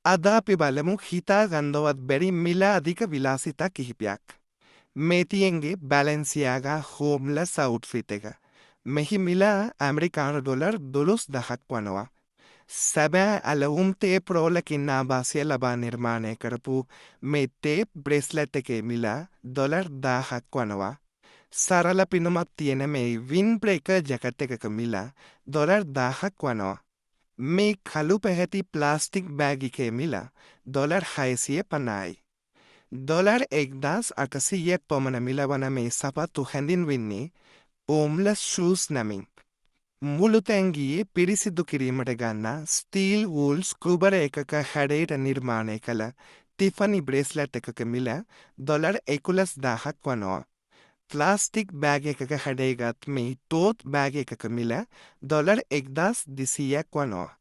අද අපි බලමු හිතා ගන්නවත් බැරි මිල අධික විලාසිතා කිහිපයක්. මේ තියෙන්ගේ බැලන්සියාගා හෝම්ලස් අවුට්ෆිට් එක. මෙහි මිල ඇමරිකානු ඩොලර් 12,000ක් වනවා. සැබෑ ඇලවුම් තේප් රෝලකින් ආභාසය ලබා නිර්මාණය කරපු මේ තේප් බ්‍රේස්ලට් එකේ මිල ඩොලර් 1000ක් වනවා. සරල පිනුමක් තියෙන මේ වින් බ්‍රේකර් ජැකට් එකක මිල ඩොලර් 1000ක් වනවා. මේ කළු පැහැති ප්ලාස්ටික් බෑග් එකේ මිල ඩොලර් 650යි. ඩොලර් 1800ක් පමණ මිල වන මේ සපත්තු හැඳින්වෙන්නේ ඕම්ලස් ෂූස් නමින්. මුළු තැන්ගියේ පිරිසිදු කිරීමට ගන්නා ස්ටීල් වූල් ස්ක්‍රූබර එකක හැඩයට නිර්මාණය කළ ටිෆනි බ්‍රේස්ලට් එකක මිල ඩොලර් 11,000ක් වනවා. ප්ලාස්ටික් බෑග් එකක හැඩයගත් මේ ටෝත් බෑග් එකක මිල ඩොලර් 1200ක් වනවා.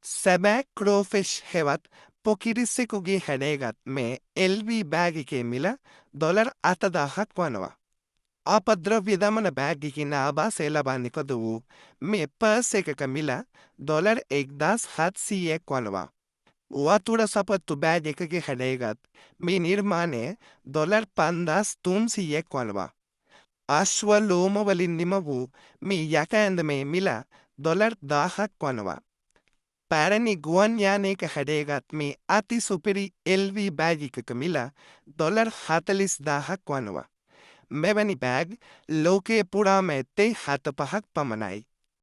සැබෑ ක්‍රෝෆිෂ් හෙවත් පොකිරිස්සෙකුගේ හැඩයගත් මේ LV බෑග් එකේ මිල ඩොලර් 8,000ක් වනවා. අපද්‍රව්‍ය දමන බෑග් එකකින් ආභාසය ලබා නිපද වූ මේ පර්ස් එකක මිල ඩොලර් 1,700ක් වනවා. වතුර සපත්තු බෑග් එකගේ හැඩයගත් මේ නිර්මාණය ඩොලර් 5,300ක් වනවා. අශ්ව ලෝම වලින් නිම වූ මේ යට ඇඳ මේ මිල ඩොලර් 1000ක් වනවා. පැරණි ගුවන් යානයක හැඩයගත් මේ අති සුපිරි LV බෑග් එකක මිල ඩොලර් 40,000ක් වනවා. මෙවැනි බෑග් ලෝකයේ පුරාම ඇත්තේ 75ක් පමණයි.